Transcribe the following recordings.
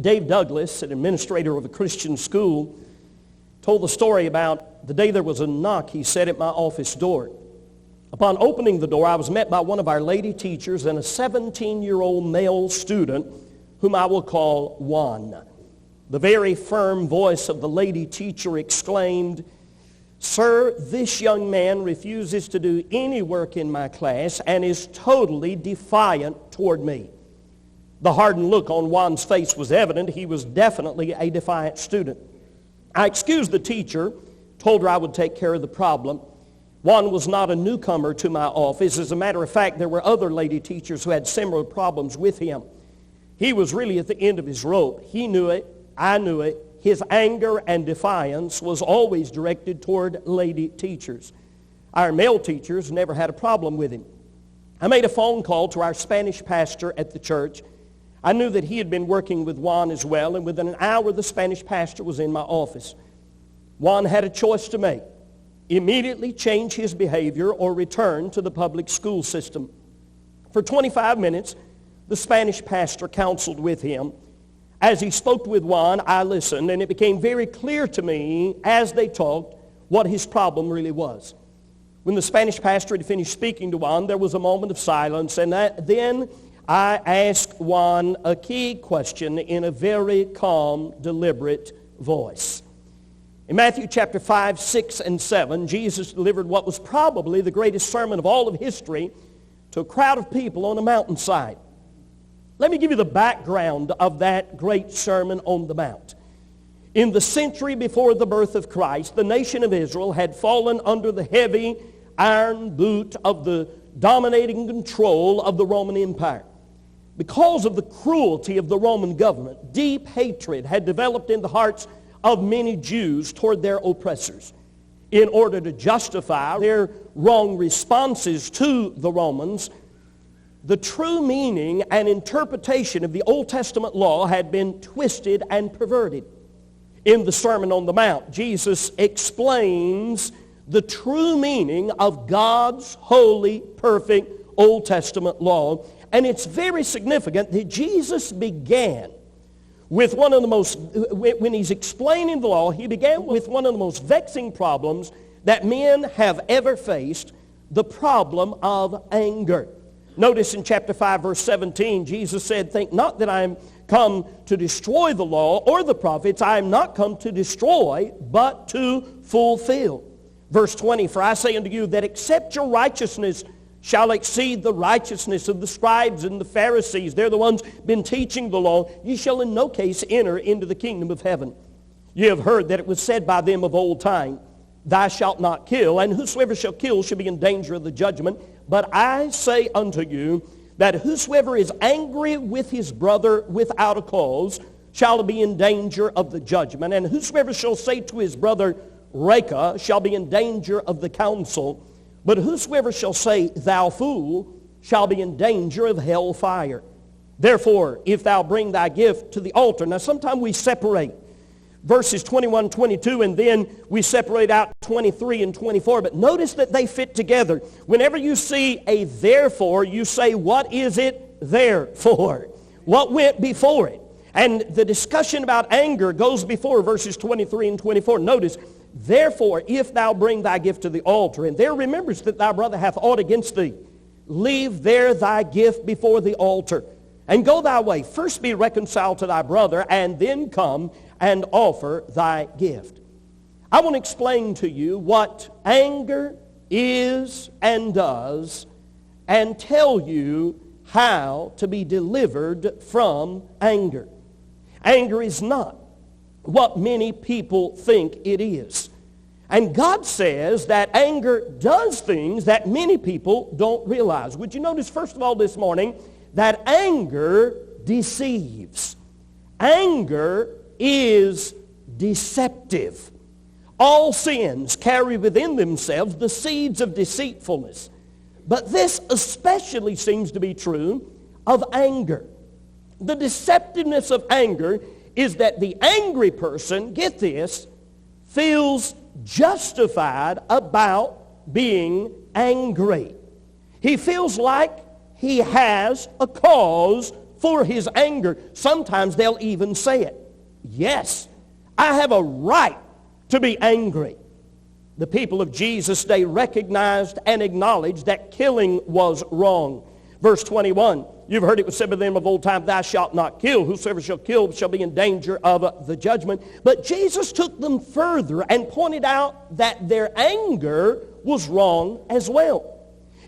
Dave Douglas, an administrator of a Christian school, told the story about the day there was a knock, he said, at my office door. Upon opening the door, I was met by one of our lady teachers and a 17-year-old male student whom I will call Juan. The very firm voice of the lady teacher exclaimed, "Sir, this young man refuses to do any work in my class and is totally defiant toward me." The hardened look on Juan's face was evident. He was definitely a defiant student. I excused the teacher, told her I would take care of the problem. Juan was not a newcomer to my office. As a matter of fact, there were other lady teachers who had similar problems with him. He was really at the end of his rope. He knew it. I knew it. His anger and defiance was always directed toward lady teachers. Our male teachers never had a problem with him. I made a phone call to our Spanish pastor at the church. I knew that he had been working with Juan as well, and within an hour the Spanish pastor was in my office. Juan had a choice to make: immediately change his behavior or return to the public school system. For 25 minutes, the Spanish pastor counseled with him. As he spoke with Juan, I listened, and it became very clear to me as they talked what his problem really was. When the Spanish pastor had finished speaking to Juan, there was a moment of silence, and then I asked Juan a key question in a very calm, deliberate voice. In Matthew chapter 5, 6, and 7, Jesus delivered what was probably the greatest sermon of all of history to a crowd of people on a mountainside. Let me give you the background of that great Sermon on the Mount. In the century before the birth of Christ, the nation of Israel had fallen under the heavy iron boot of the dominating control of the Roman Empire. Because of the cruelty of the Roman government, deep hatred had developed in the hearts of many Jews toward their oppressors. In order to justify their wrong responses to the Romans, the true meaning and interpretation of the Old Testament law had been twisted and perverted. In the Sermon on the Mount, Jesus explains the true meaning of God's holy, perfect Old Testament law. And it's very significant that Jesus began with one of the most, when he's explaining the law, he began with one of the most vexing problems that men have ever faced, the problem of anger. Notice in chapter 5, verse 17, Jesus said, "Think not that I am come to destroy the law or the prophets. I am not come to destroy, but to fulfill." Verse 20, "For I say unto you that except your righteousness shall exceed the righteousness of the scribes and the Pharisees," they're the ones been teaching the law, "ye shall in no case enter into the kingdom of heaven. Ye have heard that it was said by them of old time, Thou shalt not kill, and whosoever shall kill shall be in danger of the judgment. But I say unto you that whosoever is angry with his brother without a cause shall be in danger of the judgment. And whosoever shall say to his brother, Raca, shall be in danger of the council. But whosoever shall say, Thou fool, shall be in danger of hell fire. Therefore, if thou bring thy gift to the altar." Now, sometimes we separate verses 21, 22, and then we separate out 23 and 24. But notice that they fit together. Whenever you see a therefore, you say, what is it there for? What went before it? And the discussion about anger goes before verses 23 and 24. Notice, therefore, if thou bring thy gift to the altar, and there remembers that thy brother hath aught against thee, leave there thy gift before the altar, and go thy way. First be reconciled to thy brother, and then come and offer thy gift. I want to explain to you what anger is and does, and tell you how to be delivered from anger. Anger is not what many people think it is. And God says that anger does things that many people don't realize. Would you notice, first of all, this morning, that anger deceives. Anger is deceptive. All sins carry within themselves the seeds of deceitfulness. But this especially seems to be true of anger. The deceptiveness of anger is that the angry person, get this, feels justified about being angry. He feels like he has a cause for his anger. Sometimes they'll even say it. Yes, I have a right to be angry. The people of Jesus' day recognized and acknowledged that killing was wrong. Verse 21, you've heard it was said by them of old time, thou shalt not kill. Whosoever shall kill shall be in danger of the judgment. But Jesus took them further and pointed out that their anger was wrong as well.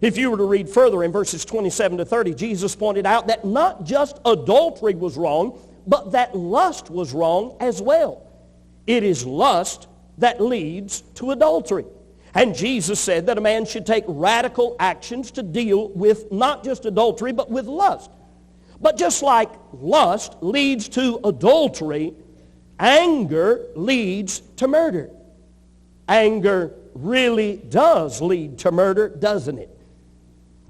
If you were to read further in verses 27 to 30, Jesus pointed out that not just adultery was wrong, but that lust was wrong as well. It is lust that leads to adultery. And Jesus said that a man should take radical actions to deal with not just adultery, but with lust. But just like lust leads to adultery, anger leads to murder. Anger really does lead to murder, doesn't it?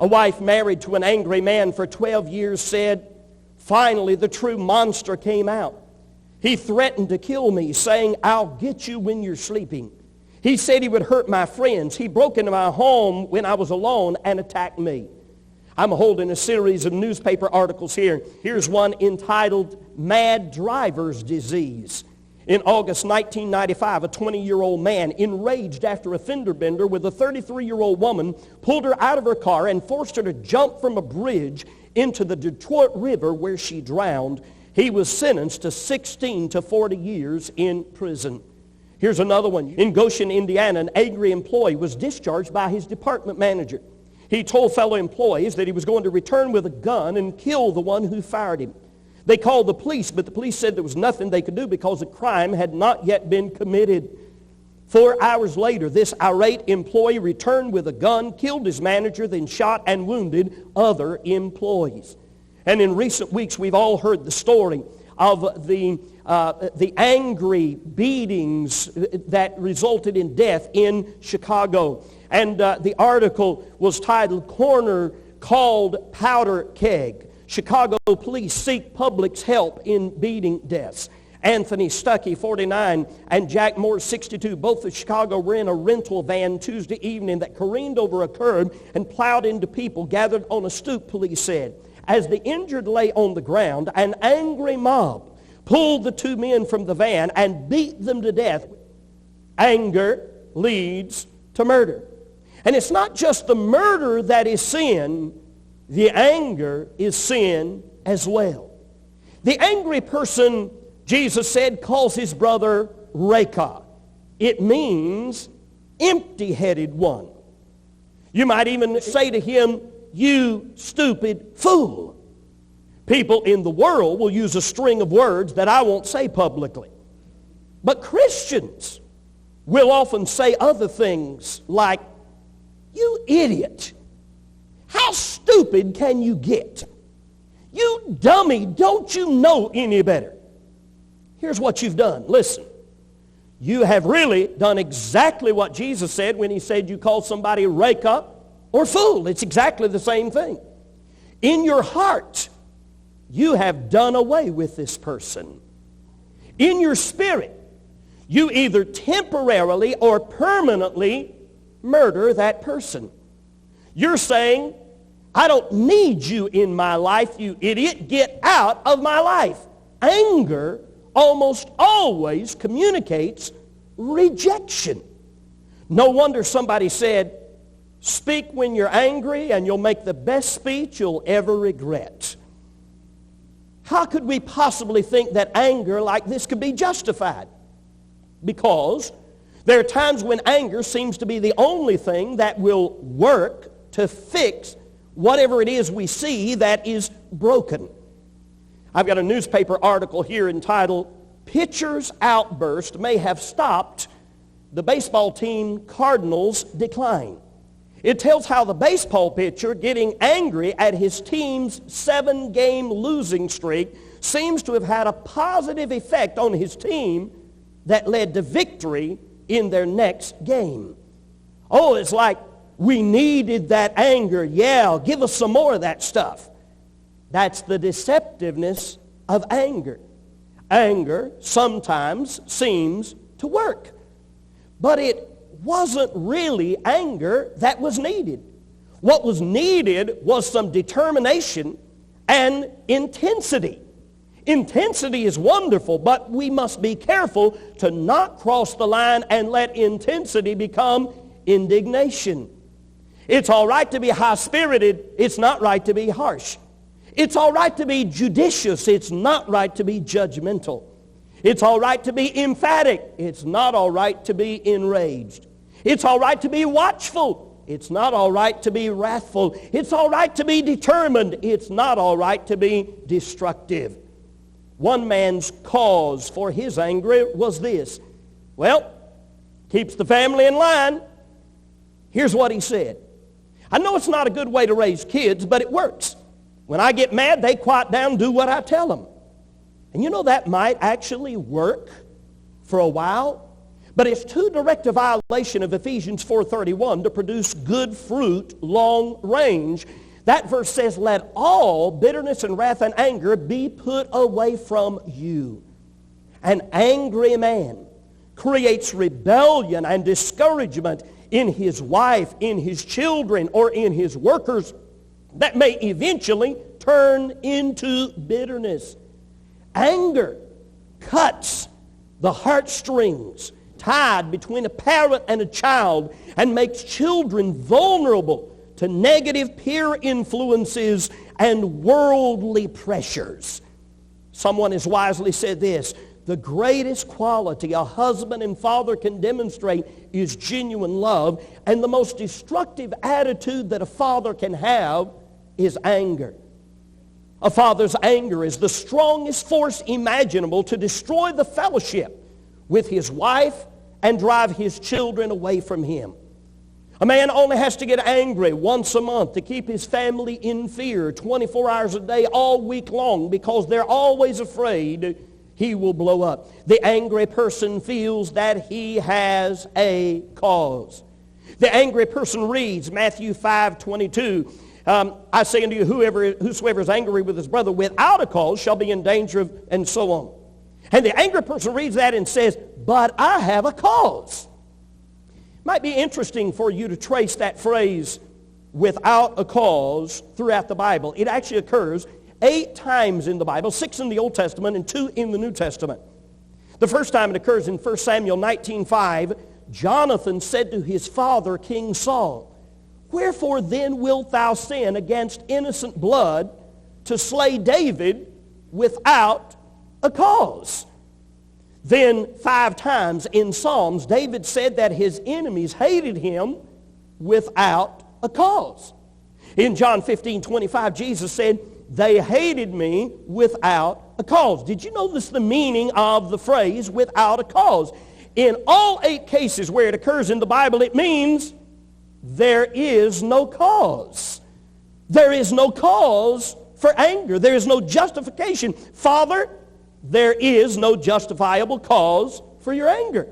A wife married to an angry man for 12 years said, finally the true monster came out. He threatened to kill me, saying, I'll get you when you're sleeping. He said he would hurt my friends. He broke into my home when I was alone and attacked me. I'm holding a series of newspaper articles here. Here's one entitled, Mad Driver's Disease. In August 1995, a 20-year-old man, enraged after a fender bender with a 33-year-old woman, pulled her out of her car and forced her to jump from a bridge into the Detroit River where she drowned. He was sentenced to 16 to 40 years in prison. Here's another one. In Goshen, Indiana, an angry employee was discharged by his department manager. He told fellow employees that he was going to return with a gun and kill the one who fired him. They called the police, but the police said there was nothing they could do because the crime had not yet been committed. 4 hours later, this irate employee returned with a gun, killed his manager, then shot and wounded other employees. And in recent weeks, we've all heard the story of the angry beatings that resulted in death in Chicago. And the article was titled, Coroner Called Powder Keg. Chicago police seek public's help in beating deaths. Anthony Stuckey, 49, and Jack Moore, 62, both of Chicago, were in a rental van Tuesday evening that careened over a curb and plowed into people gathered on a stoop, police said. As the injured lay on the ground, an angry mob pulled the two men from the van and beat them to death. Anger leads to murder. And it's not just the murder that is sin, the anger is sin as well. The angry person, Jesus said, calls his brother Rekah. It means empty-headed one. You might even say to him, you stupid fool. People in the world will use a string of words that I won't say publicly. But Christians will often say other things like, you idiot. How stupid can you get? You dummy, don't you know any better? Here's what you've done. Listen. You have really done exactly what Jesus said when he said you call somebody Rekah or fool. It's exactly the same thing. In your heart, you have done away with this person. In your spirit, you either temporarily or permanently murder that person. You're saying, I don't need you in my life, you idiot. Get out of my life. Anger almost always communicates rejection. No wonder somebody said, speak when you're angry and you'll make the best speech you'll ever regret. How could we possibly think that anger like this could be justified? Because there are times when anger seems to be the only thing that will work to fix whatever it is we see that is broken. I've got a newspaper article here entitled, Pitcher's Outburst May Have Stopped the Baseball Team Cardinals' Decline. It tells how the baseball pitcher getting angry at his team's 7-game losing streak seems to have had a positive effect on his team that led to victory in their next game. Oh, it's like, we needed that anger. Yeah, give us some more of that stuff. That's the deceptiveness of anger. Anger sometimes seems to work. But it wasn't really anger that was needed. What was needed was some determination and intensity. Intensity is wonderful, but we must be careful to not cross the line and let intensity become indignation. It's all right to be high-spirited. It's not right to be harsh. It's all right to be judicious. It's not right to be judgmental. It's all right to be emphatic. It's not all right to be enraged. It's all right to be watchful. It's not all right to be wrathful. It's all right to be determined. It's not all right to be destructive. One man's cause for his anger was this. Well, keeps the family in line. Here's what he said. I know it's not a good way to raise kids, but it works. When I get mad, they quiet down and do what I tell them. And you know that might actually work for a while, but it's too direct a violation of Ephesians 4:31 to produce good fruit long range. That verse says, let all bitterness and wrath and anger be put away from you. An angry man creates rebellion and discouragement in his wife, in his children, or in his workers that may eventually turn into bitterness. Anger cuts the heartstrings tied between a parent and a child and makes children vulnerable to negative peer influences and worldly pressures. Someone has wisely said this, the greatest quality a husband and father can demonstrate is genuine love, and the most destructive attitude that a father can have is anger. A father's anger is the strongest force imaginable to destroy the fellowship with his wife and drive his children away from him. A man only has to get angry once a month to keep his family in fear 24 hours a day all week long because they're always afraid he will blow up. The angry person feels that he has a cause. The angry person reads Matthew 5:22. I say unto you, whosoever is angry with his brother without a cause shall be in danger of, and so on. And the angry person reads that and says, but I have a cause. Might be interesting for you to trace that phrase, without a cause, throughout the Bible. It actually occurs 8 times in the Bible, 6 in the Old Testament and 2 in the New Testament. The first time it occurs in 1 Samuel 19:5, Jonathan said to his father, King Saul, wherefore then wilt thou sin against innocent blood to slay David without a cause? Then 5 times in Psalms, David said that his enemies hated him without a cause. In John 15:25, Jesus said, they hated me without a cause. Did you notice the meaning of the phrase, without a cause? In all 8 cases where it occurs in the Bible, it means there is no cause. There is no cause for anger. There is no justification. Father, there is no justifiable cause for your anger.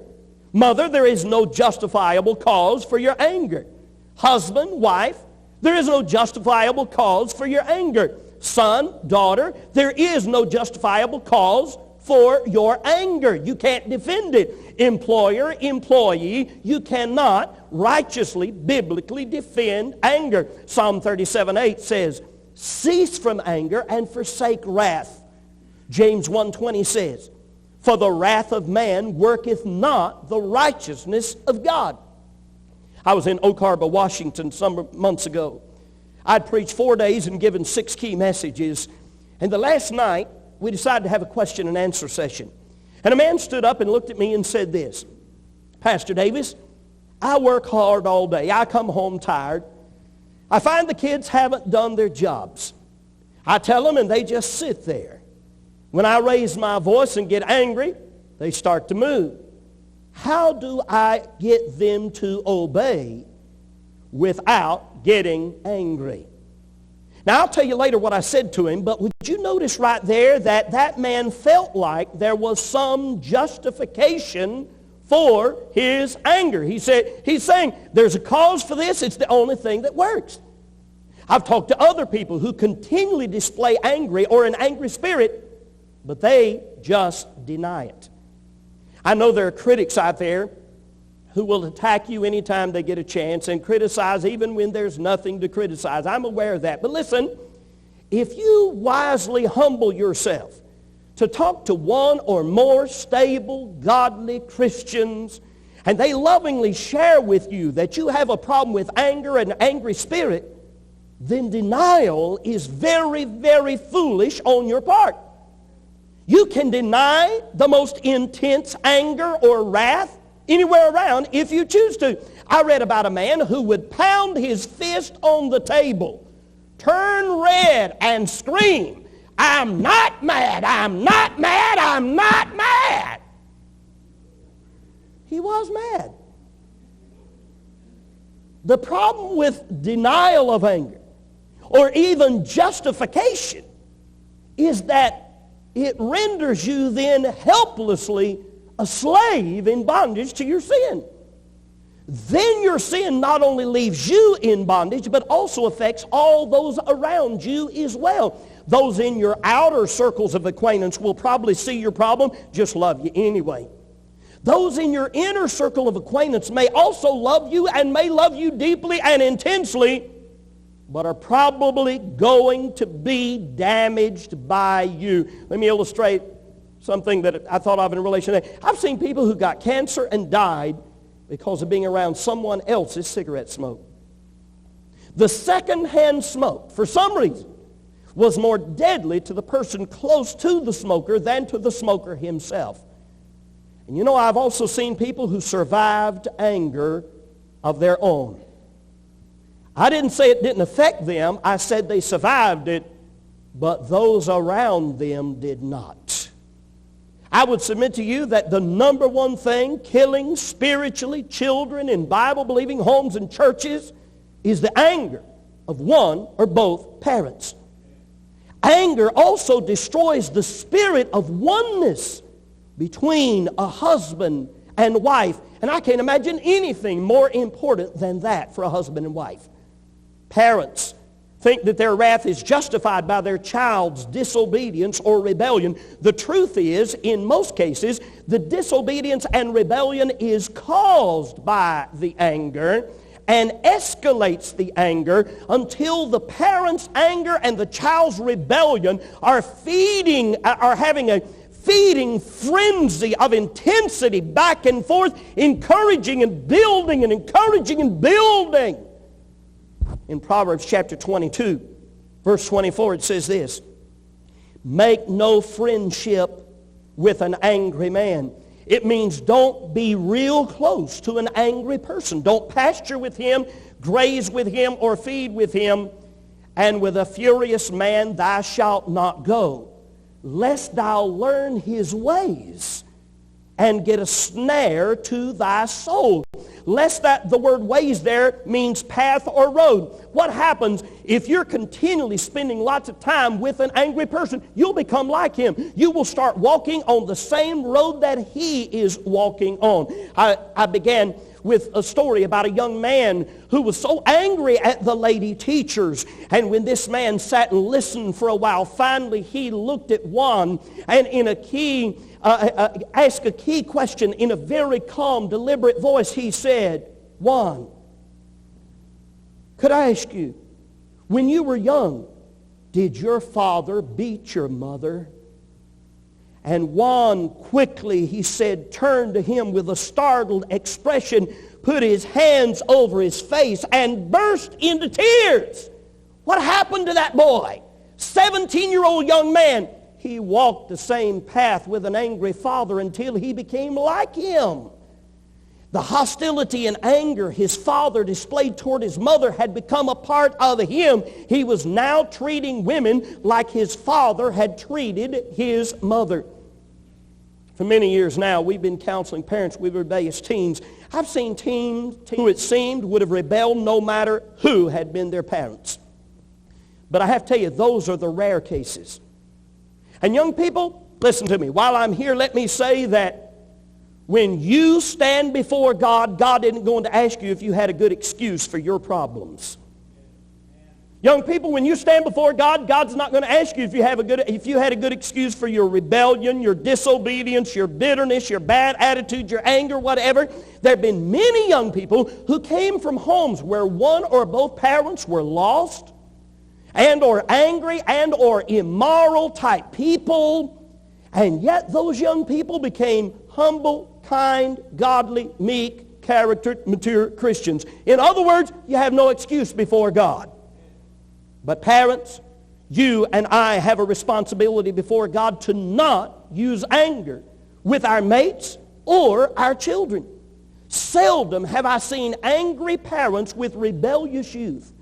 Mother, there is no justifiable cause for your anger. Husband, wife, there is no justifiable cause for your anger. Son, daughter, there is no justifiable cause for your anger. You can't defend it. Employer, employee, you cannot righteously, biblically defend anger. Psalm 37:8 says, cease from anger and forsake wrath. James 1:20 says, for the wrath of man worketh not the righteousness of God. I was in Oak Harbor, Washington some months ago. I'd preached 4 days and given 6 key messages. And the last night, we decided to have a question and answer session. And a man stood up and looked at me and said this, Pastor Davis, I work hard all day. I come home tired. I find the kids haven't done their jobs. I tell them and they just sit there. When I raise my voice and get angry, they start to move. How do I get them to obey without getting angry? Now, I'll tell you later what I said to him, but would you notice right there that that man felt like there was some justification for his anger? He's saying, there's a cause for this. It's the only thing that works. I've talked to other people who continually display angry or an angry spirit, but they just deny it. I know there are critics out there who will attack you anytime they get a chance and criticize even when there's nothing to criticize. I'm aware of that. But listen, if you wisely humble yourself to talk to one or more stable, godly Christians, and they lovingly share with you that you have a problem with anger and an angry spirit, then denial is very, very foolish on your part. You can deny the most intense anger or wrath anywhere around if you choose to. I read about a man who would pound his fist on the table, turn red, and scream, "I'm not mad, I'm not mad, I'm not mad." He was mad. The problem with denial of anger, or even justification, is that it renders you then helplessly a slave in bondage to your sin. Then your sin not only leaves you in bondage, but also affects all those around you as well. Those in your outer circles of acquaintance will probably see your problem, just love you anyway. Those in your inner circle of acquaintance may also love you and may love you deeply and intensely, but are probably going to be damaged by you. Let me illustrate something that I thought of in relation to that. I've seen people who got cancer and died because of being around someone else's cigarette smoke. The secondhand smoke, for some reason, was more deadly to the person close to the smoker than to the smoker himself. And you know, I've also seen people who survived anger of their own. I didn't say it didn't affect them. I said they survived it, but those around them did not. I would submit to you that the number one thing killing spiritually children in Bible-believing homes and churches is the anger of one or both parents. Anger also destroys the spirit of oneness between a husband and wife. And I can't imagine anything more important than that for a husband and wife. Parents think that their wrath is justified by their child's disobedience or rebellion. The truth is, in most cases, the disobedience and rebellion is caused by the anger and escalates the anger until the parent's anger and the child's rebellion are having a feeding frenzy of intensity back and forth, encouraging and building and encouraging and building. In Proverbs chapter 22, verse 24, it says this, "Make no friendship with an angry man." It means don't be real close to an angry person. Don't pasture with him, graze with him, or feed with him. "And with a furious man thou shalt not go, lest thou learn his ways and get a snare to thy soul." Lest that the word ways there means path or road. What happens if you're continually spending lots of time with an angry person? You'll become like him. You will start walking on the same road that he is walking on. I began with a story about a young man who was so angry at the lady teachers. And when this man sat and listened for a while, finally he looked at one and asked a key question in a very calm, deliberate voice. He said, "Juan, could I ask you, when you were young, did your father beat your mother?" And Juan quickly, he said, turned to him with a startled expression, put his hands over his face, and burst into tears. What happened to that boy? 17-year-old young man. He walked the same path with an angry father until he became like him. The hostility and anger his father displayed toward his mother had become a part of him. He was now treating women like his father had treated his mother. For many years now, we've been counseling parents with rebellious teens. I've seen teens who it seemed would have rebelled no matter who had been their parents. But I have to tell you, those are the rare cases. And young people, listen to me. While I'm here, let me say that when you stand before God, God isn't going to ask you if you had a good excuse for your problems. Young people, when you stand before God, God's not going to ask you if you had a good excuse for your rebellion, your disobedience, your bitterness, your bad attitude, your anger, whatever. There have been many young people who came from homes where one or both parents were lost, and or angry and or immoral type people. And yet those young people became humble, kind, godly, meek, character, mature Christians. In other words, you have no excuse before God. But parents, you and I have a responsibility before God to not use anger with our mates or our children. Seldom have I seen angry parents with rebellious youth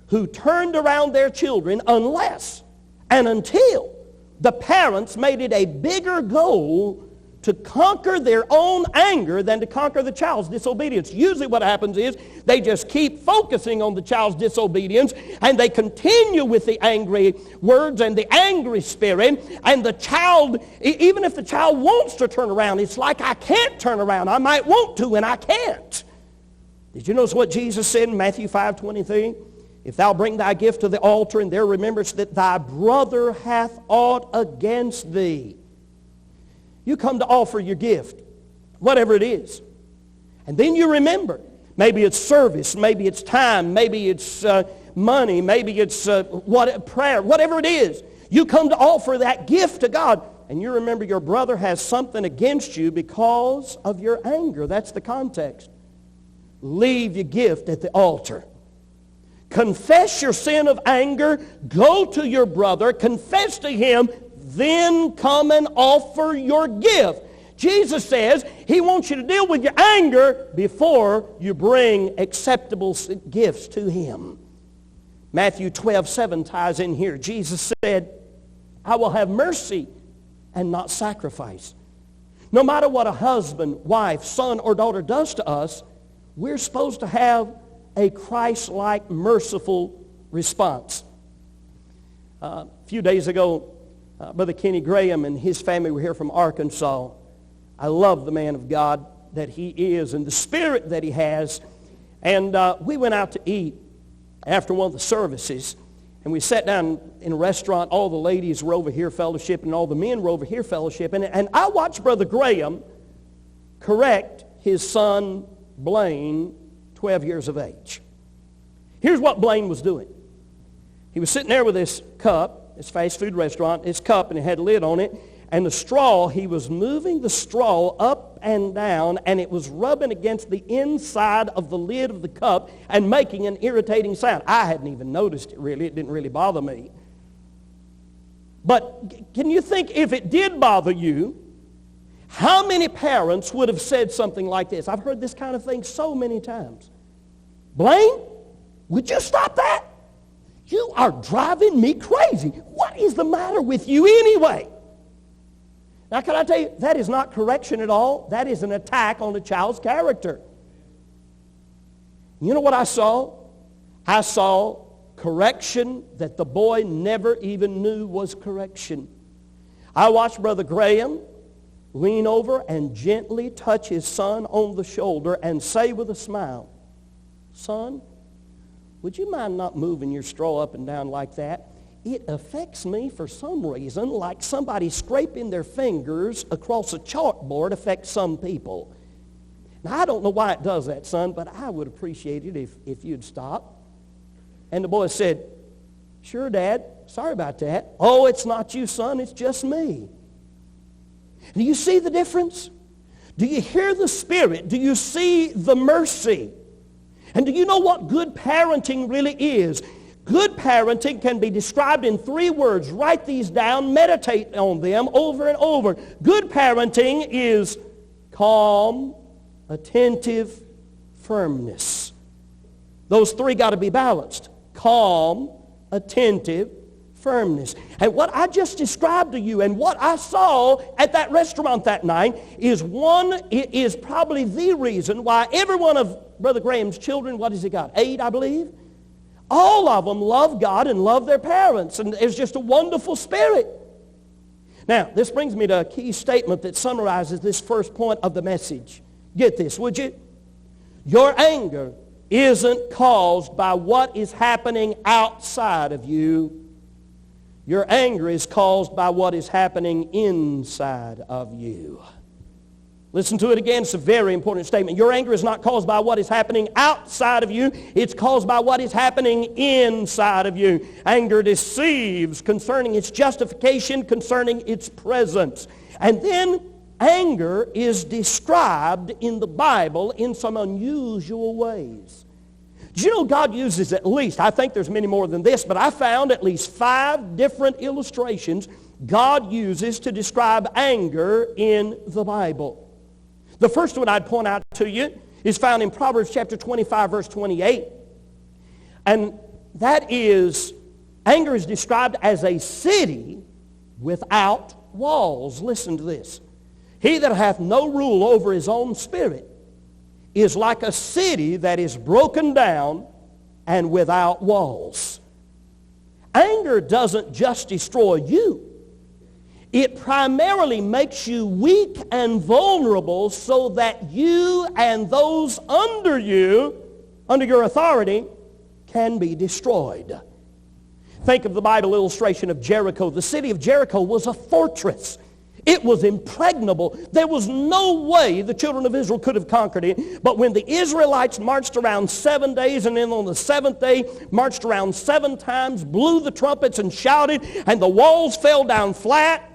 who turned around their children unless and until the parents made it a bigger goal to conquer their own anger than to conquer the child's disobedience. Usually what happens is they just keep focusing on the child's disobedience, and they continue with the angry words and the angry spirit, and the child, even if the child wants to turn around, it's like, I can't turn around. I might want to, and I can't. Did you notice what Jesus said in Matthew 5:23? If thou bring thy gift to the altar, and there rememberest that thy brother hath aught against thee. You come to offer your gift, whatever it is. And then you remember. Maybe it's service, maybe it's time, maybe it's money, maybe it's prayer, whatever it is. You come to offer that gift to God, and you remember your brother has something against you because of your anger. That's the context. Leave your gift at the altar. Confess your sin of anger. Go to your brother. Confess to him. Then come and offer your gift. Jesus says he wants you to deal with your anger before you bring acceptable gifts to him. Matthew 12:7 ties in here. Jesus said, I will have mercy and not sacrifice. No matter what a husband, wife, son, or daughter does to us, we're supposed to have a Christ-like, merciful response. A few days ago, Brother Kenny Graham and his family were here from Arkansas. I love the man of God that he is and the spirit that he has. And we went out to eat after one of the services. And we sat down in a restaurant. All the ladies were over here fellowshipping, and all the men were over here fellowshipping. And I watched Brother Graham correct his son, Blaine, 12 years of age. Here's what Blaine was doing. He was sitting there with this cup, this fast food restaurant, this cup, and it had a lid on it. And the straw, he was moving the straw up and down, and it was rubbing against the inside of the lid of the cup and making an irritating sound. I hadn't even noticed it really. It didn't really bother me. But can you think, if it did bother you, how many parents would have said something like this? I've heard this kind of thing so many times. Blaine, would you stop that? You are driving me crazy. What is the matter with you anyway? Now, can I tell you, that is not correction at all. That is an attack on the child's character. You know what I saw? I saw correction that the boy never even knew was correction. I watched Brother Graham lean over and gently touch his son on the shoulder and say with a smile, Son, would you mind not moving your straw up and down like that? It affects me for some reason like somebody scraping their fingers across a chalkboard affects some people. Now, I don't know why it does that, son, but I would appreciate it if you'd stop. And the boy said, Sure, Dad. Sorry about that. Oh, it's not you, son. It's just me. Do you see the difference? Do you hear the Spirit? Do you see the mercy? And do you know what good parenting really is? Good parenting can be described in 3 words. Write these down. Meditate on them over and over. Good parenting is calm, attentive, firmness. Those 3 got to be balanced. Calm, attentive, firmness. And what I just described to you and what I saw at that restaurant that night is probably the reason why every one of Brother Graham's children, what has he got? 8, I believe? All of them love God and love their parents. And it's just a wonderful spirit. Now, this brings me to a key statement that summarizes this first point of the message. Get this, would you? Your anger isn't caused by what is happening outside of you. Your anger is caused by what is happening inside of you. Listen to it again. It's a very important statement. Your anger is not caused by what is happening outside of you. It's caused by what is happening inside of you. Anger deceives concerning its justification, concerning its presence. And then anger is described in the Bible in some unusual ways. Do you know God uses at least, I think there's many more than this, but I found at least 5 different illustrations God uses to describe anger in the Bible. The first one I'd point out to you is found in Proverbs chapter 25, verse 28. And that is, anger is described as a city without walls. Listen to this. He that hath no rule over his own spirit is like a city that is broken down and without walls. Anger doesn't just destroy you. It primarily makes you weak and vulnerable so that you and those under you, under your authority, can be destroyed. Think of the Bible illustration of Jericho. The city of Jericho was a fortress. It was impregnable. There was no way the children of Israel could have conquered it. But when the Israelites marched around 7 days, and then on the 7th day marched around 7 times, blew the trumpets and shouted, and the walls fell down flat,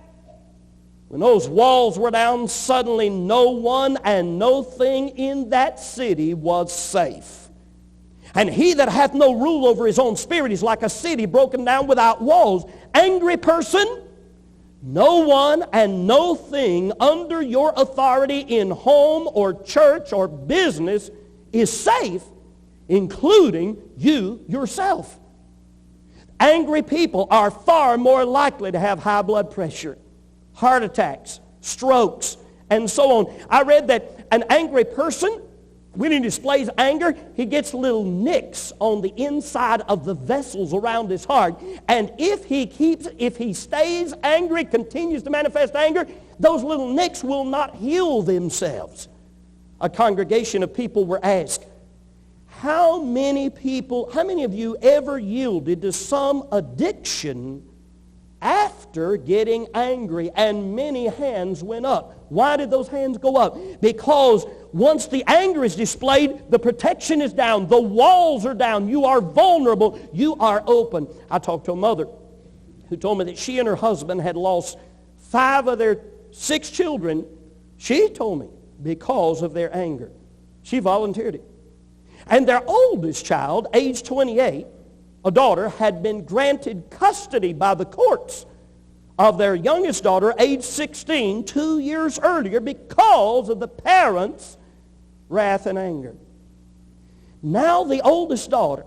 when those walls were down, suddenly no one and no thing in that city was safe. And he that hath no rule over his own spirit is like a city broken down without walls. Angry person, no one and no thing under your authority in home or church or business is safe, including you yourself. Angry people are far more likely to have high blood pressure, heart attacks, strokes, and so on. I read that an angry person, when he displays anger, he gets little nicks on the inside of the vessels around his heart. And if he stays angry, continues to manifest anger, those little nicks will not heal themselves. A congregation of people were asked, how many of you ever yielded to some addiction after getting angry? And many hands went up. Why did those hands go up? Because once the anger is displayed, the protection is down. The walls are down. You are vulnerable. You are open. I talked to a mother who told me that she and her husband had lost 5 of their 6 children, she told me, because of their anger. She volunteered it. And their oldest child, age 28, a daughter, had been granted custody by the courts of their youngest daughter, age 16, 2 years earlier, because of the parents' wrath and anger. Now the oldest daughter,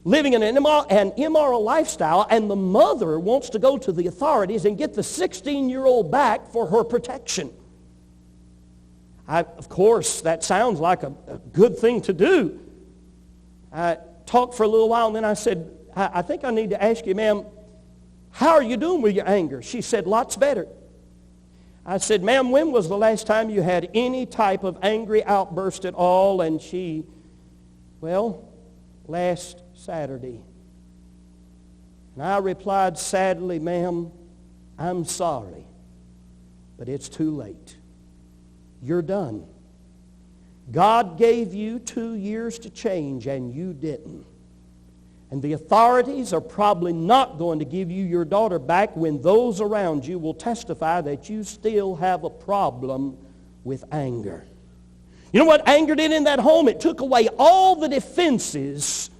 living in an immoral lifestyle, and the mother wants to go to the authorities and get the 16-year-old back for her protection. Of course, that sounds like a good thing to do. I talked for a little while, and then I said, I think I need to ask you, ma'am, how are you doing with your anger? She said, lots better. I said, ma'am, when was the last time you had any type of angry outburst at all? And she, well, last Saturday. And I replied, sadly, ma'am, I'm sorry, but it's too late. You're done. God gave you 2 years to change, and you didn't. And the authorities are probably not going to give you your daughter back when those around you will testify that you still have a problem with anger. You know what anger did in that home? It took away all the defenses.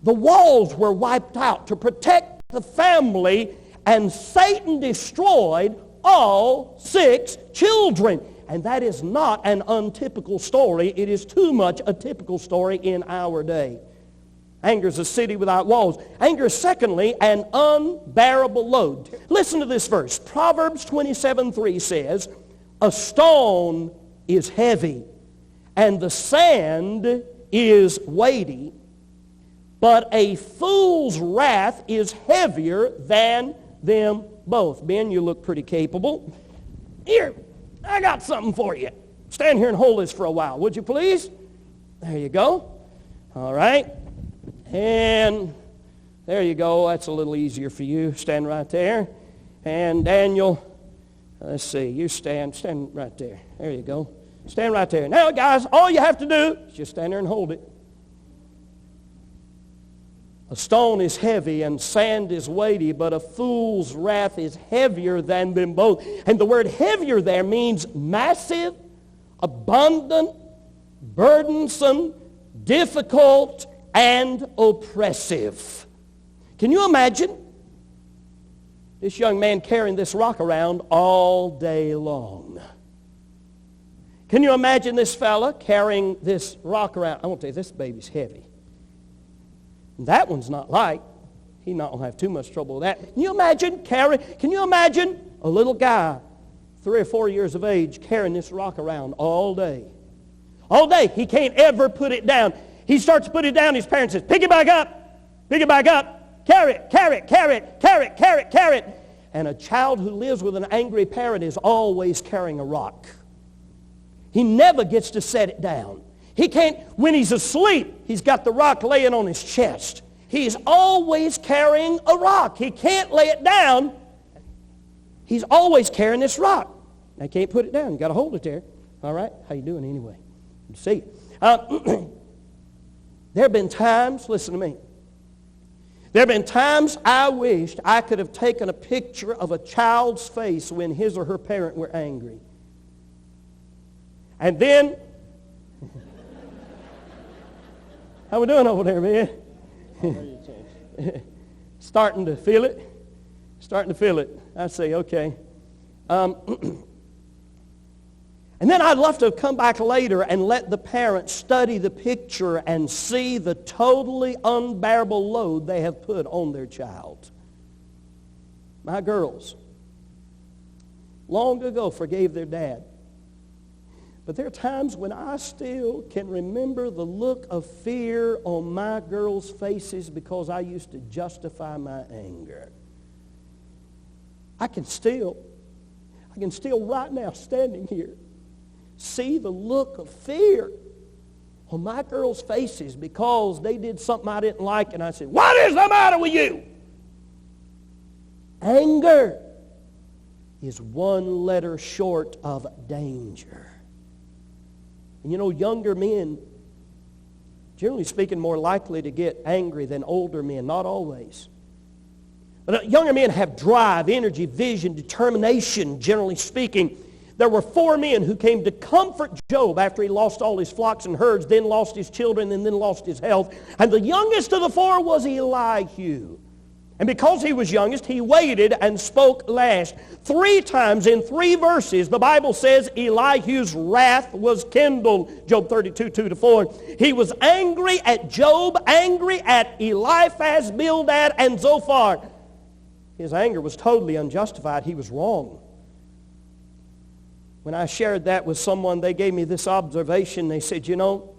The walls were wiped out to protect the family, and Satan destroyed all 6 children. And that is not an untypical story. It is too much a typical story in our day. Anger is a city without walls. Anger is, secondly, an unbearable load. Listen to this verse. Proverbs 27:3 says, a stone is heavy, and the sand is weighty, but a fool's wrath is heavier than them both. Ben, you look pretty capable. Here, I got something for you. Stand here and hold this for a while, would you please? There you go. All right. And there you go. That's a little easier for you. Stand right there. And Daniel, Let's see. You stand right there. There you go. Stand right there. Now, guys, all you have to do is just stand there and hold it. A stone is heavy and sand is weighty, but a fool's wrath is heavier than them both. And the word heavier there means massive, abundant, burdensome, difficult, and oppressive. Can you imagine this young man carrying this rock around all day long? Can you imagine this fella carrying this rock around? I want to tell you, this baby's heavy. That one's not light. He's not going to have too much trouble with that. Can you imagine a little guy, 3 or 4 years of age, carrying this rock around all day? All day. He can't ever put it down. He starts to put it down. His parents says, pick it back up. Pick it back up. Carry it, carry it, carry it, carry it, carry it, carry it. And a child who lives with an angry parent is always carrying a rock. He never gets to set it down. He can't, when he's asleep, he's got the rock laying on his chest. He's always carrying a rock. He can't lay it down. He's always carrying this rock. I can't put it down. You've got to hold it there. All right? How you doing anyway? Good to see you. There have been times, listen to me, there have been times I wished I could have taken a picture of a child's face when his or her parent were angry. And then, how we doing over there, man? Starting to feel it. Starting to feel it. I say, okay. And then I'd love to come back later and let the parents study the picture and see the totally unbearable load they have put on their child. My girls, long ago, forgave their dad. But there are times when I still can remember the look of fear on my girls' faces because I used to justify my anger. I can still right now, standing here, see the look of fear on my girls' faces because they did something I didn't like, and I said, what is the matter with you? Anger is one letter short of danger. And you know, younger men, generally speaking, more likely to get angry than older men. Not always. But younger men have drive, energy, vision, determination, generally speaking. There were 4 men who came to comfort Job after he lost all his flocks and herds, then lost his children, and then lost his health. And the youngest of the 4 was Elihu. And because he was youngest, he waited and spoke last. 3 times in 3 verses, the Bible says Elihu's wrath was kindled. Job 32, 2-4. He was angry at Job, angry at Eliphaz, Bildad, and Zophar. His anger was totally unjustified. He was wrong. When I shared that with someone, they gave me this observation. They said, you know,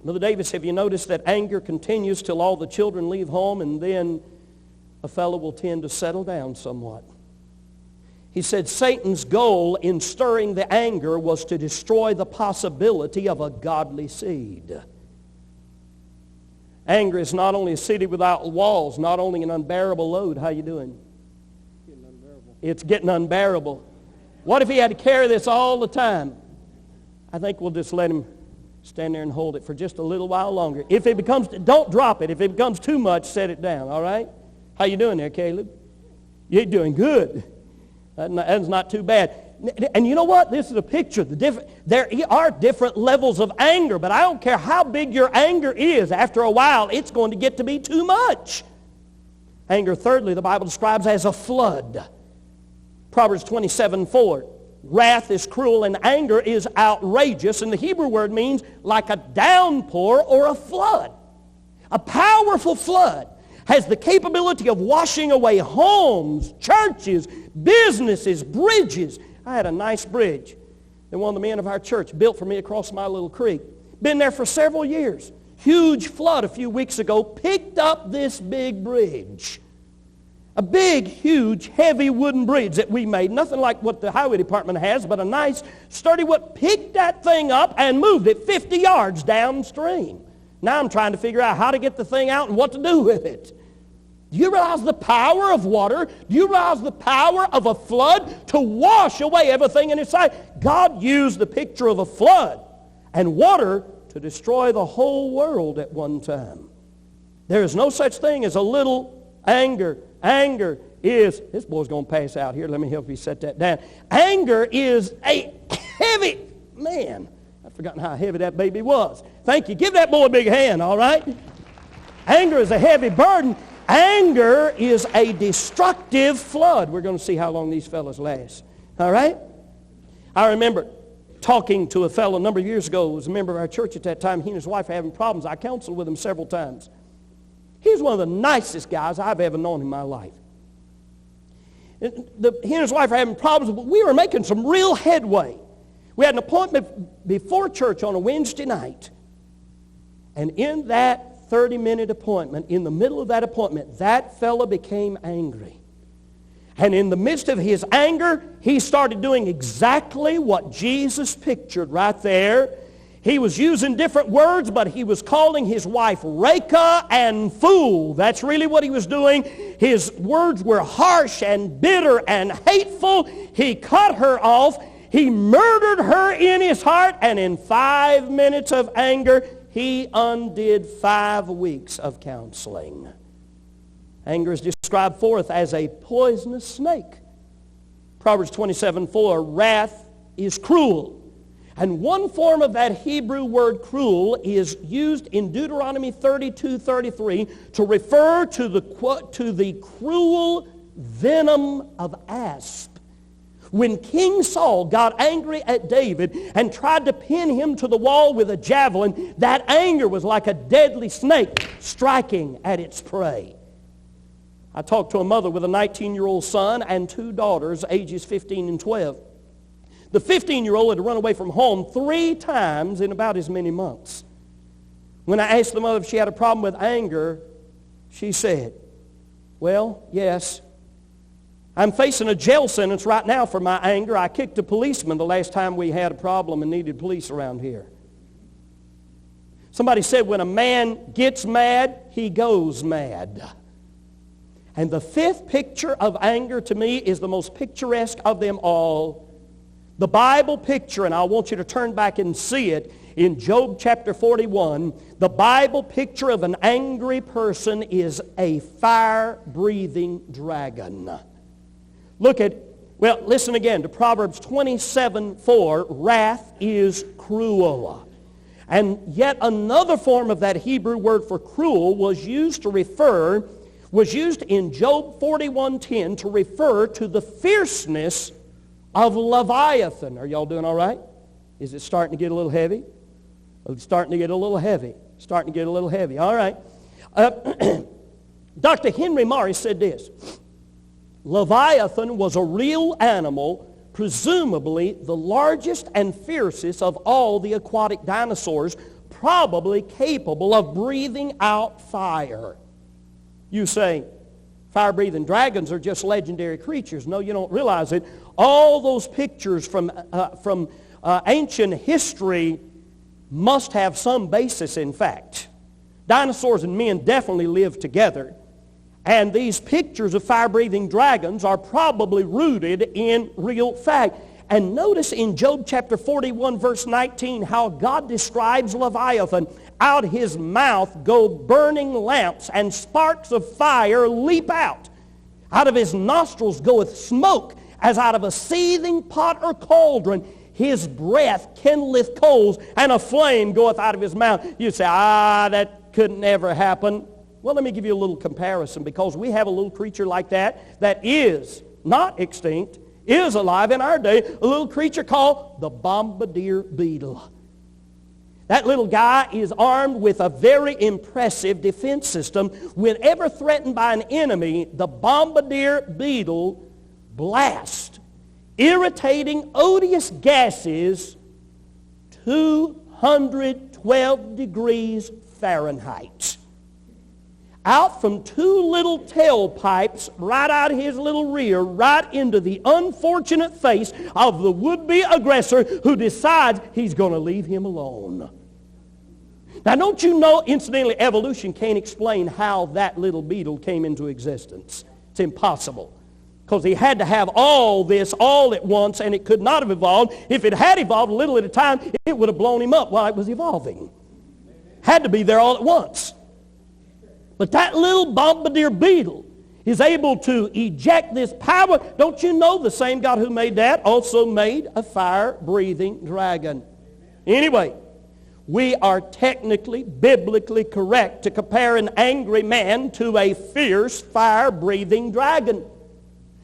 Brother Davis, have you noticed that anger continues till all the children leave home, and then a fellow will tend to settle down somewhat? He said Satan's goal in stirring the anger was to destroy the possibility of a godly seed. Anger is not only a city without walls, not only an unbearable load. How you doing? It's getting unbearable. What if he had to carry this all the time? I think we'll just let him stand there and hold it for just a little while longer. If it becomes, don't drop it. If it becomes too much, set it down, all right? How you doing there, Caleb? You're doing good. That's not too bad. And you know what? This is a picture. There are different levels of anger, but I don't care how big your anger is. After a while, it's going to get to be too much. Anger, thirdly, the Bible describes as a flood. Proverbs 27:4. Wrath is cruel and anger is outrageous. And the Hebrew word means like a downpour or a flood. A powerful flood has the capability of washing away homes, churches, businesses, bridges. I had a nice bridge that one of the men of our church built for me across my little creek. Been there for several years. Huge flood a few weeks ago picked up this big bridge. A big, huge, heavy wooden bridge that we made. Nothing like what the highway department has, but a nice, sturdy one. Picked that thing up and moved it 50 yards downstream. Now I'm trying to figure out how to get the thing out and what to do with it. Do you realize the power of water? Do you realize the power of a flood to wash away everything in its sight? God used the picture of a flood and water to destroy the whole world at one time. There is no such thing as a little anger. Anger is, this boy's going to pass out here. Let me help you set that down. Anger is a heavy, man, I've forgotten how heavy that baby was. Thank you. Give that boy a big hand, all right? Anger is a heavy burden. Anger is a destructive flood. We're going to see how long these fellows last. All right? I remember talking to a fellow a number of years ago who was a member of our church at that time. He and his wife were having problems. I counseled with him several times. He's one of the nicest guys I've ever known in my life. He and his wife were having problems, but we were making some real headway. We had an appointment before church on a Wednesday night. And in that 30-minute appointment, in the middle of that appointment, that fellow became angry. And in the midst of his anger, he started doing exactly what Jesus pictured right there. He was using different words, but he was calling his wife Reka and fool. That's really what he was doing. His words were harsh and bitter and hateful. He cut her off. He murdered her in his heart, and in 5 minutes of anger, he undid 5 weeks of counseling. Anger is described forth as a poisonous snake. Proverbs 27:4, wrath is cruel. And one form of that Hebrew word cruel is used in Deuteronomy 32:33 to refer to the cruel venom of asp. When King Saul got angry at David and tried to pin him to the wall with a javelin, that anger was like a deadly snake striking at its prey. I talked to a mother with a 19-year-old son and 2 daughters, ages 15 and 12. The 15-year-old had run away from home 3 times in about as many months. When I asked the mother if she had a problem with anger, she said, well, yes. I'm facing a jail sentence right now for my anger. I kicked a policeman the last time we had a problem and needed police around here. Somebody said when a man gets mad, he goes mad. And the 5th picture of anger to me is the most picturesque of them all. The Bible picture, and I want you to turn back and see it, in Job chapter 41, the Bible picture of an angry person is a fire-breathing dragon. Listen again to Proverbs 27:4, wrath is cruel. And yet another form of that Hebrew word for cruel was used in Job 41:10 to refer to the fierceness of Leviathan. Are y'all doing all right? Is it starting to get a little heavy? It's starting to get a little heavy. Starting to get a little heavy. All right. Dr. Henry Morris said this. Leviathan was a real animal, presumably the largest and fiercest of all the aquatic dinosaurs, probably capable of breathing out fire. You say, fire-breathing dragons are just legendary creatures. No, you don't realize it. All those pictures from ancient history must have some basis in fact. Dinosaurs and men definitely lived together. And these pictures of fire-breathing dragons are probably rooted in real fact. And notice in Job chapter 41, verse 19, how God describes Leviathan. Out his mouth go burning lamps, and sparks of fire leap out. Out of his nostrils goeth smoke, as out of a seething pot or cauldron. His breath kindleth coals, and a flame goeth out of his mouth. You say, that couldn't ever happen. Well, let me give you a little comparison, because we have a little creature like that is not extinct, is alive in our day, a little creature called the bombardier beetle. That little guy is armed with a very impressive defense system. Whenever threatened by an enemy, the bombardier beetle blasts irritating, odious gases 212 degrees Fahrenheit. Out from 2 little tailpipes, right out of his little rear, right into the unfortunate face of the would-be aggressor who decides he's going to leave him alone. Now, don't you know, incidentally, evolution can't explain how that little beetle came into existence. It's impossible. Because he had to have all this all at once, and it could not have evolved. If it had evolved a little at a time, it would have blown him up while it was evolving. Had to be there all at once. But that little bombardier beetle is able to eject this power. Don't you know the same God who made that also made a fire-breathing dragon? Anyway, we are technically, biblically correct to compare an angry man to a fierce, fire-breathing dragon.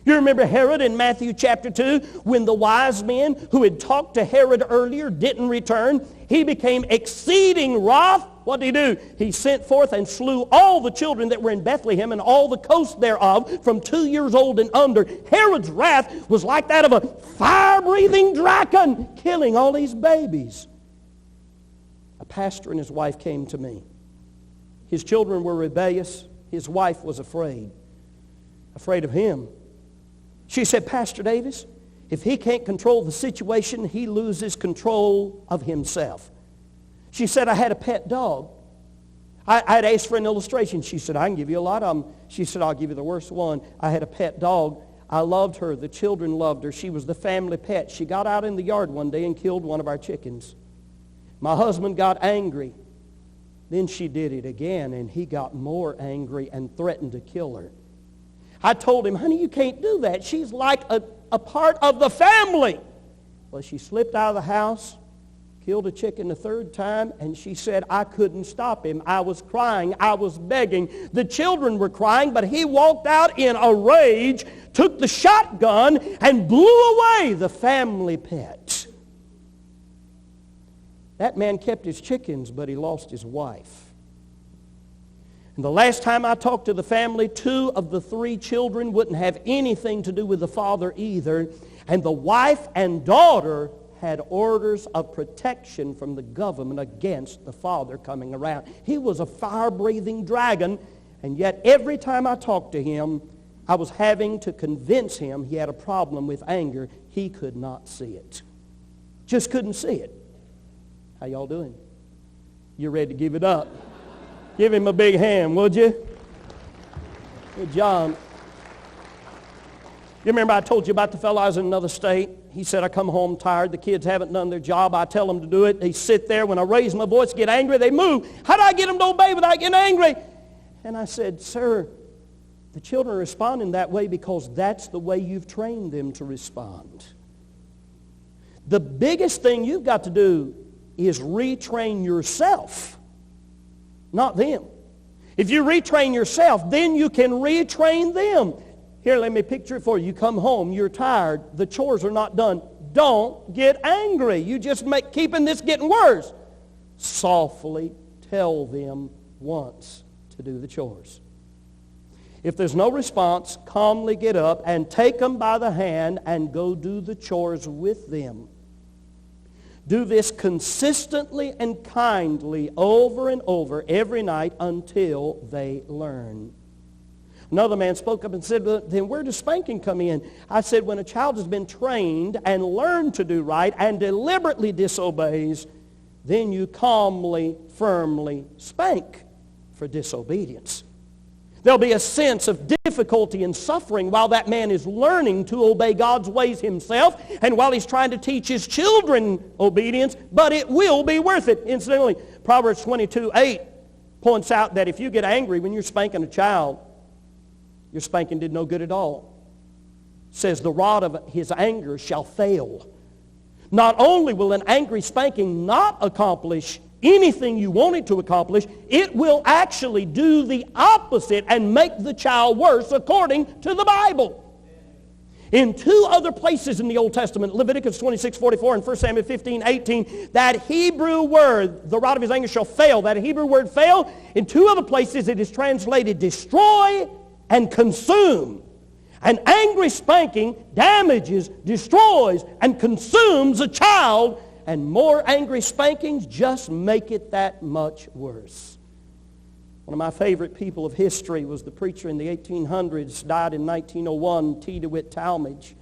You remember Herod in Matthew chapter 2 when the wise men who had talked to Herod earlier didn't return? He became exceeding wroth. What did he do? He sent forth and slew all the children that were in Bethlehem and all the coast thereof from 2 years old and under. Herod's wrath was like that of a fire-breathing dragon, killing all these babies. A pastor and his wife came to me. His children were rebellious. His wife was afraid of him. She said, Pastor Davis, if he can't control the situation, he loses control of himself. She said, I had a pet dog. I'd asked for an illustration. She said, I can give you a lot of them. She said, I'll give you the worst one. I had a pet dog. I loved her. The children loved her. She was the family pet. She got out in the yard one day and killed one of our chickens. My husband got angry. Then she did it again, and he got more angry and threatened to kill her. I told him, honey, you can't do that. She's like a part of the family. Well, she slipped out of the house, killed a chicken the third time, and she said, I couldn't stop him. I was crying. I was begging. The children were crying, but he walked out in a rage, took the shotgun, and blew away the family pet. That man kept his chickens, but he lost his wife. And the last time I talked to the family, 2 of the 3 children wouldn't have anything to do with the father either. And the wife and daughter had orders of protection from the government against the father coming around. He was a fire-breathing dragon, and yet every time I talked to him, I was having to convince him he had a problem with anger. He could not see it. Just couldn't see it. How y'all doing? You ready to give it up? Give him a big hand, would you? Good job. You remember I told you about the fellow I was in another state? He said, I come home tired. The kids haven't done their job. I tell them to do it. They sit there. When I raise my voice, get angry, they move. How do I get them to obey without getting angry? And I said, sir, the children are responding that way because that's the way you've trained them to respond. The biggest thing you've got to do is retrain yourself, not them. If you retrain yourself, then you can retrain them. Here, let me picture it for you. You come home, you're tired, the chores are not done. Don't get angry. You just keeping this getting worse. Softly tell them once to do the chores. If there's no response, calmly get up and take them by the hand and go do the chores with them. Do this consistently and kindly over and over every night until they learn. Another man spoke up and said, well, then where does spanking come in? I said, when a child has been trained and learned to do right and deliberately disobeys, then you calmly, firmly spank for disobedience. There'll be a sense of difficulty and suffering while that man is learning to obey God's ways himself and while he's trying to teach his children obedience, but it will be worth it. Incidentally, Proverbs 22:8 points out that if you get angry when you're spanking a child, your spanking did no good at all. It says the rod of his anger shall fail. Not only will an angry spanking not accomplish anything you want it to accomplish, it will actually do the opposite and make the child worse according to the Bible. In 2 other places in the Old Testament, Leviticus 26:44 and 1 Samuel 15:18, that Hebrew word, the rod of his anger shall fail, that Hebrew word fail, in 2 other places it is translated destroy and consume. An angry spanking damages, destroys, and consumes a child, and more angry spankings just make it that much worse. One of my favorite people of history was the preacher in the 1800s, died in 1901, T. DeWitt Talmage.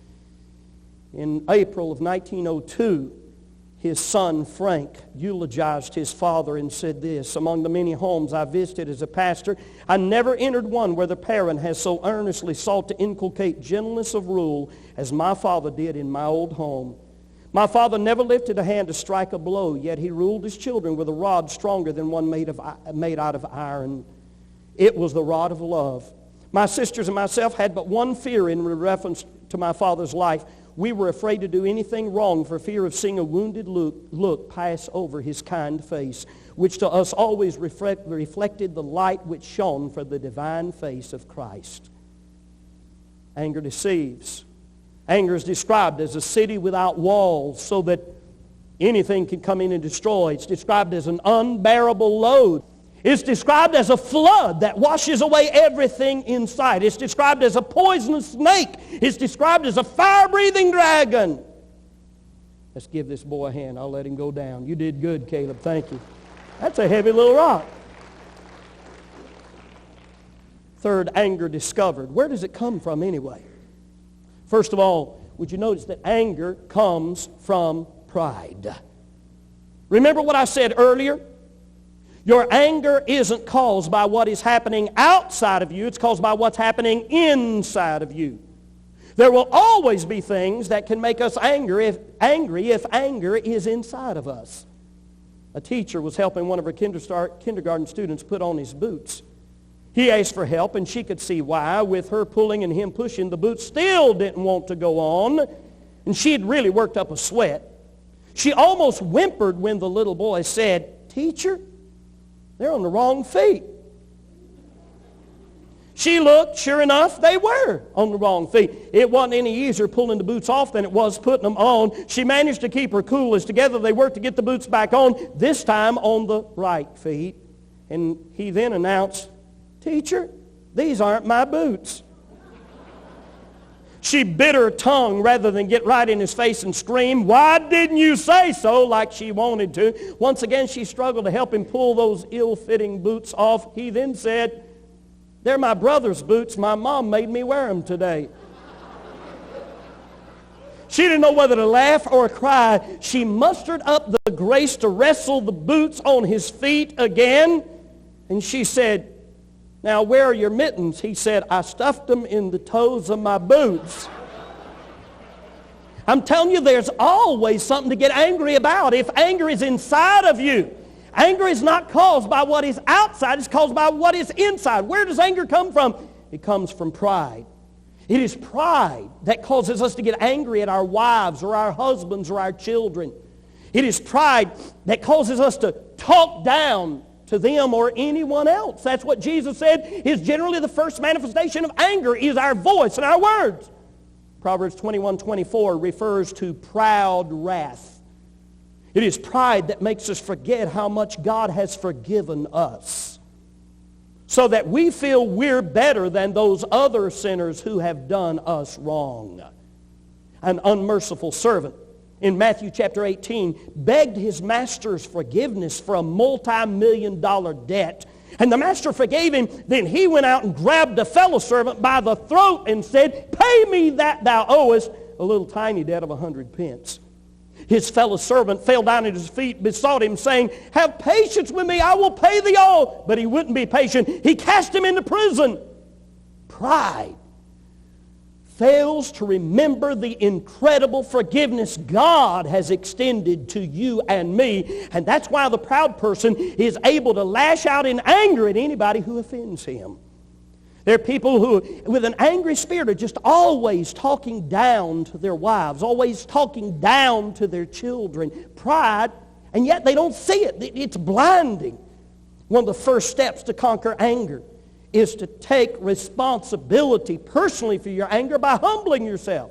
In April of 1902, his son Frank eulogized his father and said this: "Among the many homes I visited as a pastor, I never entered one where the parent has so earnestly sought to inculcate gentleness of rule as my father did in my old home. My father never lifted a hand to strike a blow, yet he ruled his children with a rod stronger than one made out of iron. It was the rod of love. My sisters and myself had but one fear in reference to my father's life. We were afraid to do anything wrong for fear of seeing a wounded look pass over his kind face, which to us always reflected the light which shone from the divine face of Christ." Anger deceives. Anger is described as a city without walls so that anything can come in and destroy. It's described as an unbearable load. It's described as a flood that washes away everything in sight. It's described as a poisonous snake. It's described as a fire-breathing dragon. Let's give this boy a hand. I'll let him go down. You did good, Caleb. Thank you. That's a heavy little rock. Third, anger discovered. Where does it come from anyway? First of all, would you notice that anger comes from pride? Remember what I said earlier? Your anger isn't caused by what is happening outside of you. It's caused by what's happening inside of you. There will always be things that can make us angry if anger is inside of us. A teacher was helping one of her kindergarten students put on his boots. He asked for help, and she could see why. With her pulling and him pushing, the boots still didn't want to go on, and she had really worked up a sweat. She almost whimpered when the little boy said, "Teacher, they're on the wrong feet." She looked, sure enough, they were on the wrong feet. It wasn't any easier pulling the boots off than it was putting them on. She managed to keep her cool as together they worked to get the boots back on, this time on the right feet. And he then announced, "Teacher, these aren't my boots." She bit her tongue rather than get right in his face and scream, "Why didn't you say so?" like she wanted to. Once again, she struggled to help him pull those ill-fitting boots off. He then said, "They're my brother's boots. My mom made me wear them today." She didn't know whether to laugh or cry. She mustered up the grace to wrestle the boots on his feet again. And she said, "Now, where are your mittens?" He said, "I stuffed them in the toes of my boots." I'm telling you, there's always something to get angry about if anger is inside of you. Anger is not caused by what is outside. It's caused by what is inside. Where does anger come from? It comes from pride. It is pride that causes us to get angry at our wives or our husbands or our children. It is pride that causes us to talk down to them or anyone else. That's what Jesus said is generally the first manifestation of anger is our voice and our words. Proverbs 21:24 refers to proud wrath. It is pride that makes us forget how much God has forgiven us, so that we feel we're better than those other sinners who have done us wrong. An unmerciful servant in Matthew chapter 18 begged his master's forgiveness for a multi-million-dollar debt. And the master forgave him. Then he went out and grabbed a fellow servant by the throat and said, "Pay me that thou owest," a little tiny debt of 100 pence. His fellow servant fell down at his feet, besought him, saying, "Have patience with me, I will pay thee all." But he wouldn't be patient. He cast him into prison. Pride fails to remember the incredible forgiveness God has extended to you and me. And that's why the proud person is able to lash out in anger at anybody who offends him. There are people who, with an angry spirit, are just always talking down to their wives, always talking down to their children. Pride, and yet they don't see it. It's blinding. One of the first steps to conquer anger is to take responsibility personally for your anger by humbling yourself.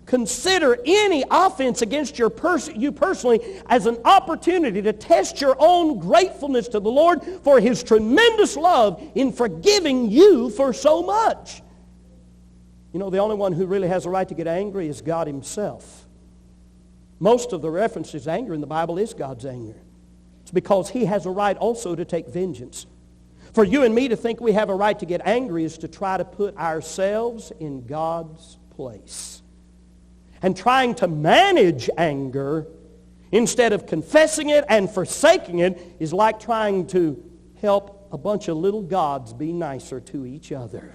Consider any offense against you personally as an opportunity to test your own gratefulness to the Lord for His tremendous love in forgiving you for so much. You know, the only one who really has a right to get angry is God Himself. Most of the references to anger in the Bible is God's anger. It's because He has a right also to take vengeance. For you and me to think we have a right to get angry is to try to put ourselves in God's place. And trying to manage anger instead of confessing it and forsaking it, is like trying to help a bunch of little gods be nicer to each other.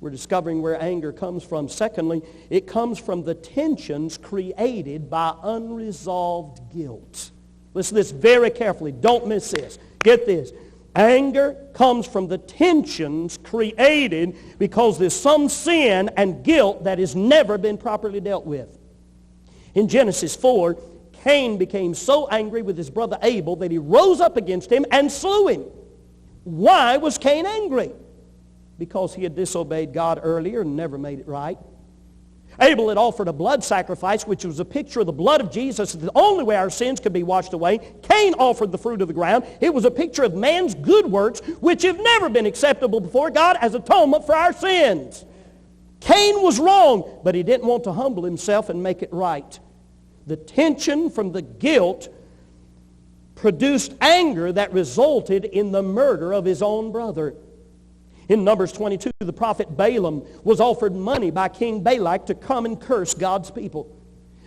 We're discovering where anger comes from. Secondly, it comes from the tensions created by unresolved guilt. Listen to this very carefully. Don't miss this. Get this. Anger comes from the tensions created because there's some sin and guilt that has never been properly dealt with. In Genesis 4, Cain became so angry with his brother Abel that he rose up against him and slew him. Why was Cain angry? Because he had disobeyed God earlier and never made it right. Abel had offered a blood sacrifice, which was a picture of the blood of Jesus, the only way our sins could be washed away. Cain offered the fruit of the ground. It was a picture of man's good works, which have never been acceptable before God as atonement for our sins. Cain was wrong, but he didn't want to humble himself and make it right. The tension from the guilt produced anger that resulted in the murder of his own brother. In Numbers 22, the prophet Balaam was offered money by King Balak to come and curse God's people.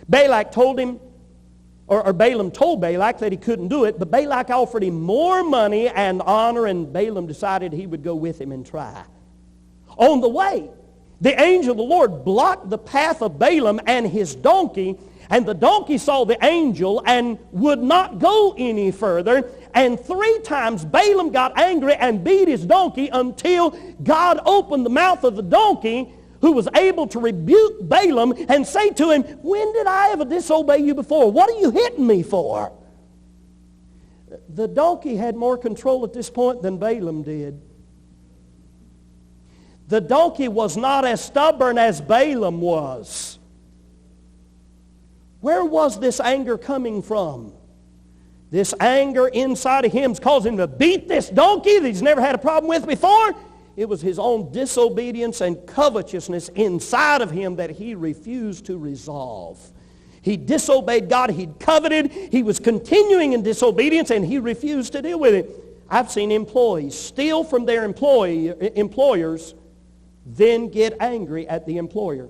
Balak told him, or Balaam told Balak that he couldn't do it, but Balak offered him more money and honor, and Balaam decided he would go with him and try. On the way, the angel of the Lord blocked the path of Balaam and his donkey, and the donkey saw the angel and would not go any further. And 3 times Balaam got angry and beat his donkey until God opened the mouth of the donkey, who was able to rebuke Balaam and say to him, "When did I ever disobey you before? What are you hitting me for?" The donkey had more control at this point than Balaam did. The donkey was not as stubborn as Balaam was. Where was this anger coming from? This anger inside of him is causing him to beat this donkey that he's never had a problem with before. It was his own disobedience and covetousness inside of him that he refused to resolve. He disobeyed God. He'd coveted. He was continuing in disobedience, and he refused to deal with it. I've seen employees steal from their employers, then get angry at the employer.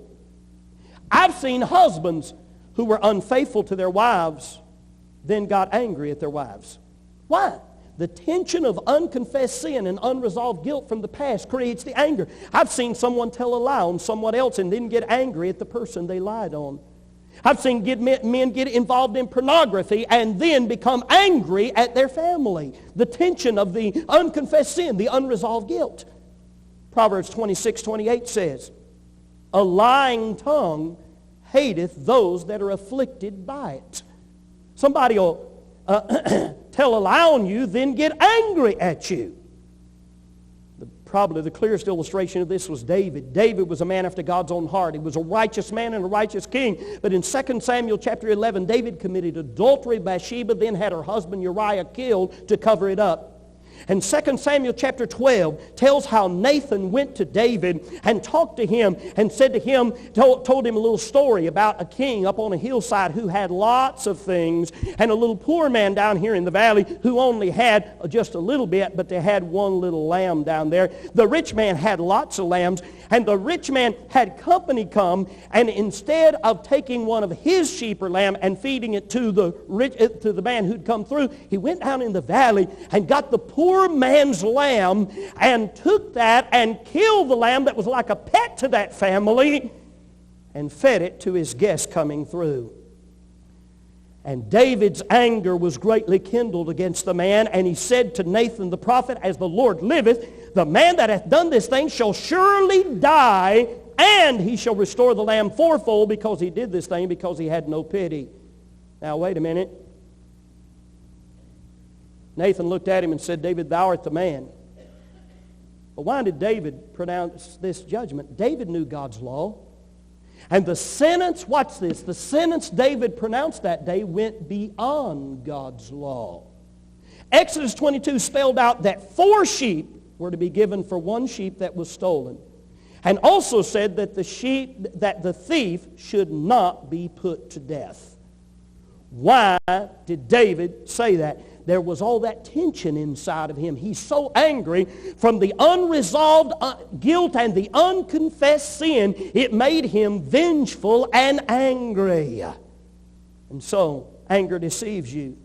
I've seen husbands who were unfaithful to their wives, then got angry at their wives. Why? The tension of unconfessed sin and unresolved guilt from the past creates the anger. I've seen someone tell a lie on someone else and then get angry at the person they lied on. I've seen men get involved in pornography and then become angry at their family. The tension of the unconfessed sin, the unresolved guilt. Proverbs 26:28 says, "A lying tongue hateth those that are afflicted by it." Somebody will tell a lie on you, then get angry at you. Probably the clearest illustration of this was David. David was a man after God's own heart. He was a righteous man and a righteous king. But in 2 Samuel chapter 11, David committed adultery. Bathsheba then had her husband Uriah killed to cover it up. And 2 Samuel chapter 12 tells how Nathan went to David and talked to him and said to him, told him a little story about a king up on a hillside who had lots of things, and a little poor man down here in the valley who only had just a little bit, but they had one little lamb down there. The rich man had lots of lambs, and the rich man had company come, and instead of taking one of his sheep or lamb and feeding it to the man who'd come through, he went down in the valley and got the poor man's lamb and took that and killed the lamb that was like a pet to that family and fed it to his guests coming through. And David's anger was greatly kindled against the man, and he said to Nathan the prophet, "As the Lord liveth, the man that hath done this thing shall surely die, and he shall restore the lamb fourfold, because he did this thing, because he had no pity." Now wait a minute. Nathan looked at him and said, "David, thou art the man." But why did David pronounce this judgment? David knew God's law. And the sentence, watch this, the sentence David pronounced that day went beyond God's law. Exodus 22 spelled out that 4 sheep were to be given for 1 sheep that was stolen. And also said that the thief should not be put to death. Why did David say that? There was all that tension inside of him. He's so angry from the unresolved guilt and the unconfessed sin, it made him vengeful and angry. And so, anger deceives you.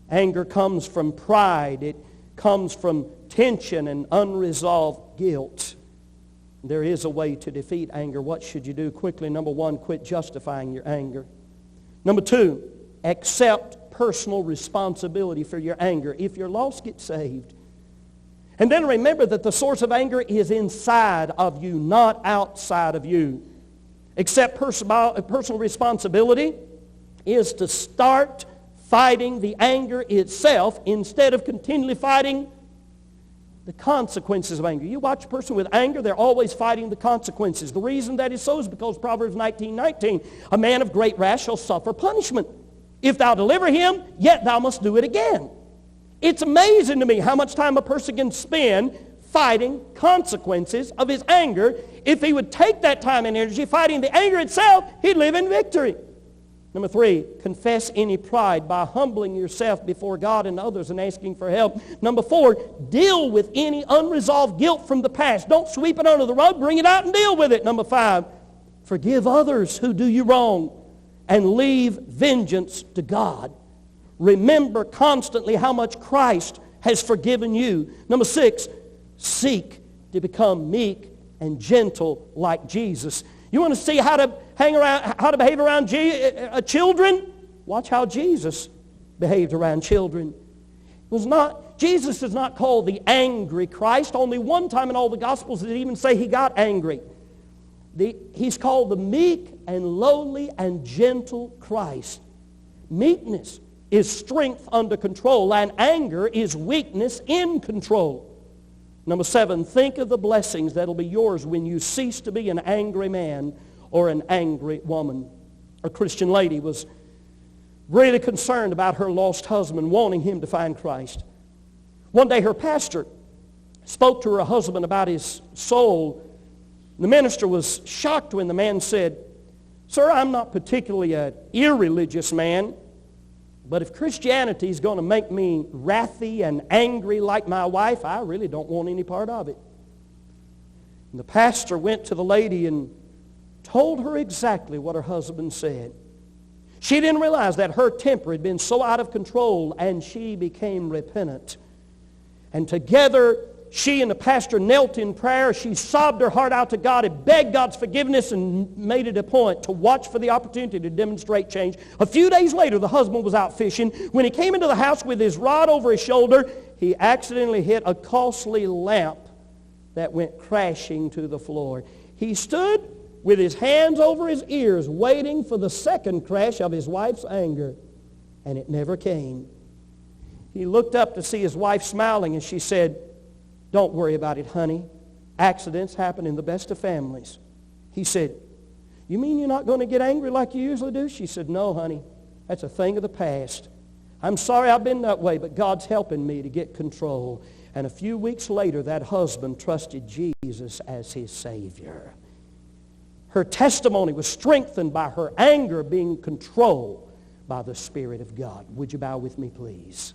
Anger comes from pride. It comes from tension and unresolved guilt. There is a way to defeat anger. What should you do? Quickly, number one, quit justifying your anger. Number two, accept personal responsibility for your anger. If you're lost, get saved. And then remember that the source of anger is inside of you, not outside of you. Accept personal responsibility is to start fighting the anger itself instead of continually fighting the consequences of anger. You watch a person with anger, they're always fighting the consequences. The reason that is so is because Proverbs 19:19, a man of great wrath shall suffer punishment. If thou deliver him, yet thou must do it again. It's amazing to me how much time a person can spend fighting consequences of his anger. If he would take that time and energy fighting the anger itself, he'd live in victory. Number three, confess any pride by humbling yourself before God and others and asking for help. Number four, deal with any unresolved guilt from the past. Don't sweep it under the rug, bring it out and deal with it. Number five, forgive others who do you wrong and leave vengeance to God. Remember constantly how much Christ has forgiven you. Number six, seek to become meek and gentle like Jesus. You want to see how to behave around children? Watch how Jesus behaved around children. Jesus is not called the angry Christ. Only one time in all the Gospels did it even say he got angry. He's called the meek and lowly and gentle Christ. Meekness is strength under control, and anger is weakness in control. Number seven, think of the blessings that will be yours when you cease to be an angry man or an angry woman. A Christian lady was really concerned about her lost husband, wanting him to find Christ. One day her pastor spoke to her husband about his soul. The minister was shocked when the man said, "Sir, I'm not particularly an irreligious man, but if Christianity is going to make me wrathy and angry like my wife, I really don't want any part of it." And the pastor went to the lady and told her exactly what her husband said. She didn't realize that her temper had been so out of control, and she became repentant. And together, she and the pastor knelt in prayer. She sobbed her heart out to God and begged God's forgiveness and made it a point to watch for the opportunity to demonstrate change. A few days later, the husband was out fishing. When he came into the house with his rod over his shoulder, he accidentally hit a costly lamp that went crashing to the floor. He stood with his hands over his ears, waiting for the second crash of his wife's anger, and it never came. He looked up to see his wife smiling, and she said, "Don't worry about it, honey. Accidents happen in the best of families." He said, "You mean you're not going to get angry like you usually do?" She said, "No, honey. That's a thing of the past. I'm sorry I've been that way, but God's helping me to get control." And a few weeks later, that husband trusted Jesus as his Savior. Her testimony was strengthened by her anger being controlled by the Spirit of God. Would you bow with me, please?